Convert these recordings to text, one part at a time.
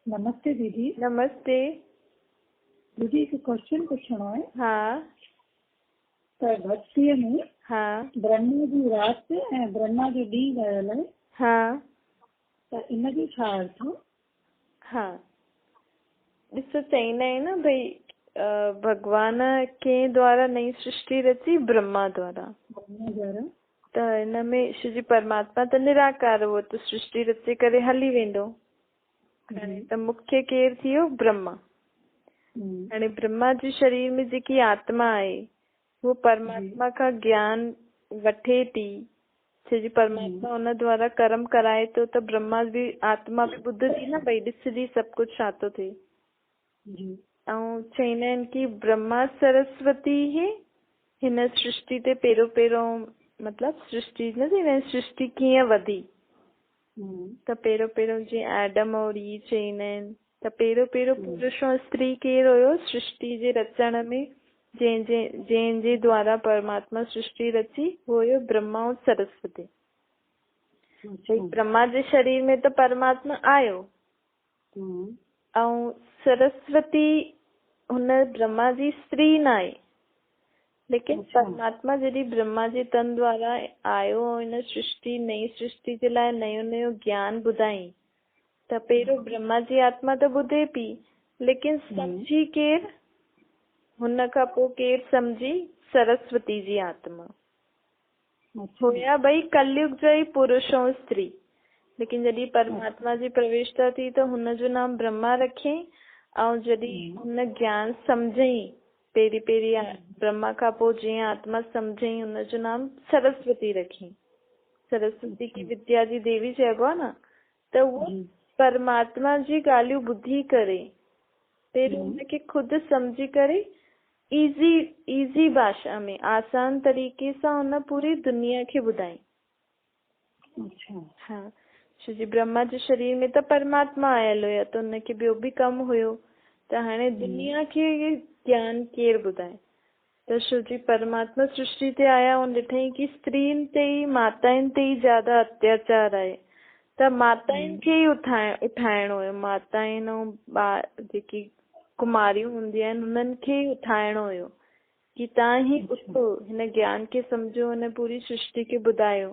नमस्ते दीदी। नमस्ते। दीदी हिकु क्वेश्चन पुछणो आहे। हाँ त भक्तीअ में हाँ ब्रह्मा जी राति ऐं ब्रह्मा जो ॾींहुं वयल आहे, हाँ त इन जो छा अर्थ आहे? हाँ ॾिसो, चईंदा आहिनि न भई भगवान के द्वारा नई सृष्टि रची? ब्रह्मा द्वारा। ब्रह्मा द्वारा। त हिन में शिव जी परमात्मा त निराकार, वो त सृष्टि रचे करे हली वेंदो। हाणे त मुख्य केरु थी वियो? ब्रह्मा। हाणे ब्रह्मा जे शरीर में जेकी आत्मा आहे वो परमात्मा खां ज्ञान वठे थी। जी परमात्मा उन द्वारा कर्म कराए तो, त ब्रह्मा भी आत्मा भी ॿुध थी न, भई ॾिसजी सभु कुझु छा थो थिए। ऐं चईंदा आहिनि कि ब्रह्मा सरस्वती ही हिन सृष्टि ते पहिरियों मतलब सृष्टि न थी, सृष्टि कीअं वधी। त पहिरियों जीअं एडम और ईव चईंदा आहिनि, त पहिरियों पुरुष और स्त्री केरु हुयो सृष्टि जे रचण में? जंहिंजे द्वारा परमात्मा सृष्टि रची वो हुयो ब्रह्मा और सरस्वती। ब्रह्मा जे शरीर में त परमात्मा आयो ऐं सरस्वती हुन ब्रह्मा जी स्त्री न आहे, लेकिन परमात्मा जॾहिं ब्रह्मा जे तन द्वारा आयो हिन सृष्टि नई सृष्टि जे लाइ नयो ज्ञान ॿुधाई, त पहिरियों ब्रह्मा जी आत्मा त ॿुधे पई, लेकिन समझी केरु? हुन खां पोइ केरु समझी? सरस्वती जी आत्मा। हुया भई कलयुग जा ई पुरुष ऐं स्त्री, लेकिन जॾहिं परमात्मा जी प्रवेशता थी त हुन जो नाम ब्रह्मा रखियईं। ऐं जॾहिं हुन ज्ञान समझई पहिरीं ब्रह्मा खां पोइ जीअं आत्मा समझई, हुन जो नाम सरस्वती रखियईं। सरस्वती की विद्या जी देवी चइबो आहे न। त उहो परमात्मा जी ॻाल्हियूं ॿुधी करे पहिरीं हुनखे खुदि समझी करे इजी भाषा में आसान तरीके सां हुन पूरी दुनिया खे ॿुधाई। हाँ, जी ब्रह्मा जे शरीर में त परमात्मा आयल हुया, त हुनखे ॿियो बि कमु हुयो, त हाणे दुनिया खे ये ज्ञान केरु ॿुधाए? त जी परमात्मा सृष्टि ते आया ऐं ॾिठई कि स्त्रियुनि ते ई, माताउनि ते ई ज्यादा अत्याचार आहे, त माताउनि खे ई उठाइणो हुयो। माताउनि ऐं जेकी कुमारियूं हूंदियूं आहिनि हुननि खे ई उठाइणो हुयो कि तव्हां ही उथो, हिन ज्ञान खे सम्झो, हिन पूरी सृष्टि खे ॿुधायो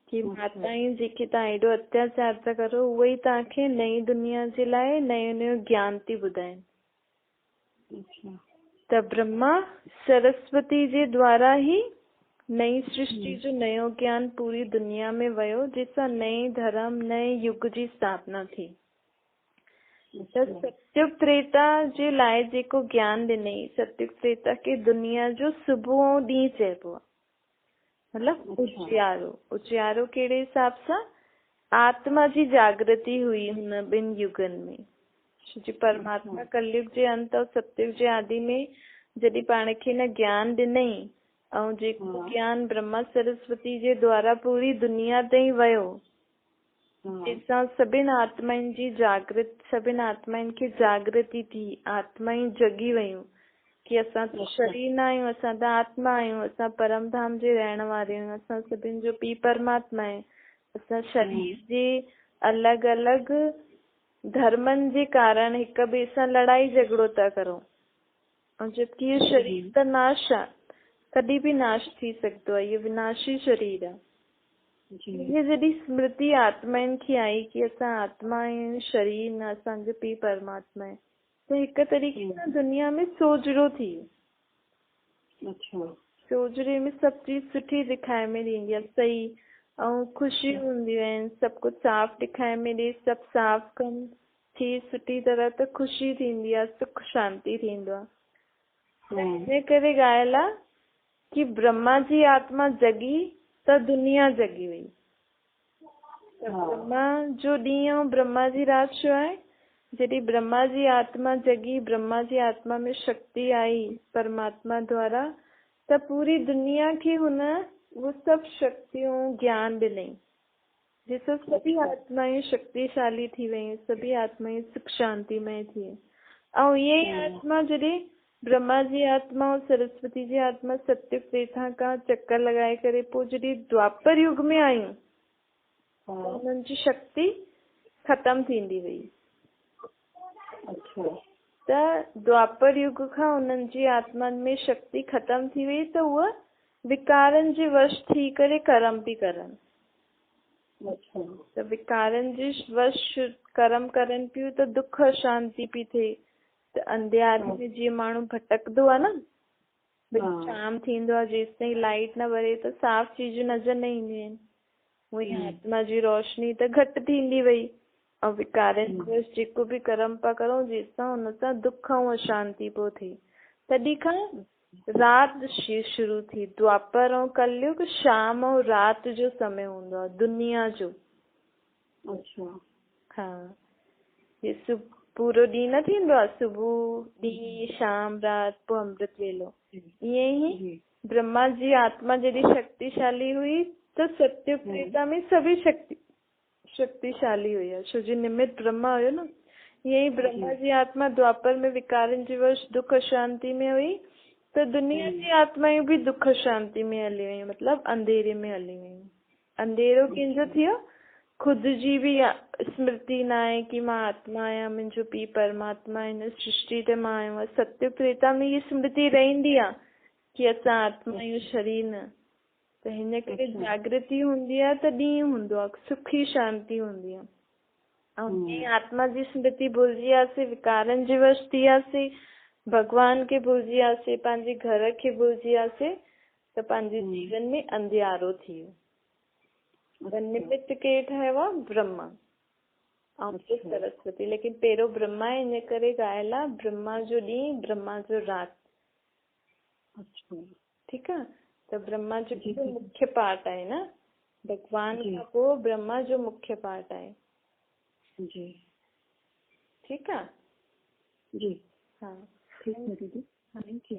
कि माताऊं जेके तव्हां एॾो अत्याचार था करो, उहे ई तव्हांखे नई दुनिया जे लाइ नयो ज्ञान थी ॿुधाइनि। त ब्रह्मा सरस्वती जे द्वारा ही नई सृष्टि जो नयो ज्ञान पूरी दुनिया में वियो, जंहिंसां नए धर्म नए युग जी स्थापना थी। त सत्युग त्रेता जे लाइ जेको ज्ञान ॾिनई, सत्युग त्रेता खे दुनिया जो सुबुह ऐं ॾींहुं चइबो आहे। मतलब उजियारो कहिड़े हिसाब सां? आत्मा जी जागृति हुई हुन ॿिनि युगनि में। जी परमात्मा कलयुग जे अंत और सत्युग जे आदि में जॾहिं पाण खे न ज्ञान ॾिनई, ऐं जेको ज्ञान ब्रह्मा सरस्वती जे द्वारा पूरी दुनिया ताईं वियो, जंहिंसां सभिनि आत्माउनि खे जागृति थी, आत्माऊं जगी वयूं कि असां त शरीर न आहियूं, असां त आत्मा आहियूं, असां परम धाम जे रहण वारे आहियूं, असां सभिनि जो पीउ परमात्मा आहे। असां शरीर जे अलॻि अलॻि धर्मनि जे कारण हिक ॿिए सां लड़ाई झगड़ो था करूं, ऐं जबकि इहो शरीर त नाश आहे, कॾहिं बि नाश थी सघंदो आहे, इहो विनाशी शरीर आहे। ये जॾहिं स्मृति आत्माउनि खे आई कि असां आत्मा आहियूं, शरीर न, असांजो पीउ परमात्मा आहे, त हिक तरीक़े सां दुनिया में सोजरो थी वियो। सोजरे में सभु चीज सुठी ॾेखारे में ॾींदी आहे, सही ऐं ख़ुशी हूंदियूं आहिनि, सभु कुझु साफ़ ॾेखारे में ॾे, सभु साफ़ कम थी सुठी तरह, त ख़ुशी थींदी आहे, सुख शांति थींदो आहे। इन करे ॻाल्हि आहे कि ब्रह्मा जी आत्मा जगी त दुनिया जगी वई। ब्रह्मा जो ॾींहुं ऐं ब्रह्मा जी राति छो आहे? जॾहिं ब्रह्मा जी आत्मा जगी, ब्रह्मा जी आत्मा में शक्ति आई परमात्मा द्वारा, त पूरी दुनिया खे हुन वो सभु शक्तियों ज्ञान ॾिनई, जिससे सभी आत्माएं शक्तिशाली थी वयूं, सभी आत्माएं सुख शांतिमय थी। ऐं ये आत्मा जॾहिं ब्रह्मा जी आत्मा और सरस्वती जी आत्मा सत्युग त्रेता खां चक्कर लगाए करे पोइ जॾहिं द्वापर युग में आयूं, उन्हनि जी शक्ति खत्म थींदी वई। अच्छा त द्वापर युग खां उन्हनि जी आत्मा में शक्ति ख़तम थी वई त उहा विकारनि जे वश थी करे कर्म पई करनि। अच्छा त विकारनि जे वश कर्म करनि पियूं त दुख अशांति पई थिए। त अंधियारे में जीअं माण्हू भटकंदो आहे न, भई हाँ। शाम थींदो आहे जेसि ताईं लाइट न ॿरे त साफ़ चीजूं नज़र न ईंदियूं आहिनि। उहे आत्मा जी रोशनी त घटि थींदी वई ऐं विकारनि जे वश जेको बि कर्म पिया करूं जेसि तां हुन सां दुख ऐं अशांति पियो थिए। तॾहिं खां राति शुरू थी। द्वापर ऐं कलयुग शाम ऐं राति जो समय हूंदो आहे दुनिया जो। अच्छा हा, ये पूरो ॾींहुं न थींदो आहे, सुबुह ॾींहुं शाम राति पोइ अमृत वेलो। ईअं ई ब्रह्मा जी आत्मा जॾहिं शक्तिशाली हुई त सत्युग त्रेता में सभी शक्तिशाली हुई आहे, छो जो निमित्त ब्रह्मा हुयो न। ईअं ई ब्रह्मा जी आत्मा द्वापर में विकारनि जे वश दुख अशांति में हुई त दुनिया जी आत्मायूं बि दुख शांति में हली वयूं, मतिलबु अंधेरे में हली वयूं। अंधेरो कंहिंजो थियो? खुदि जी बि स्मृति न आहे कि मां आत्मा आहियां, मुंहिंजो पीउ परमात्मा हिन सृष्टि ते मां आहियो। सत्युग त्रेता में इहा स्मृति रहंदी आहे कि असां आत्मा आहियूं, शरीर न। त हिन करे जागृति हूंदी आहे त ॾींहुं हूंदो आहे, सुखी शांति हूंदी आहे। ऐं जीअं आत्मा जी स्मृति भुलिजी वियासीं, विकारनि जे वश थी वियासीं, भगवान खे भुलिजी वियासीं, पंहिंजे घर खे भुलिजी वियासीं त पंहिंजे जीवन में अंधियारो थी वियो। निमित्त केरु ठाहियो आहे? ब्रह्मा ऐं सरस्वती। लेकिन पहिरियों ब्रह्मा इन करे ॻाल्हि आहे, ब्रह्मा जो ॾींहुं ब्रह्मा जो राति। ठीकु आहे, त ब्रह्मा जो मुख्य पाठ आहे न, भगवान खां पोइ ब्रह्मा जो मुख्य पाठ आहे जी। ठीकु आहे जी। हाँ ठीक है दीदी, थैंक यू।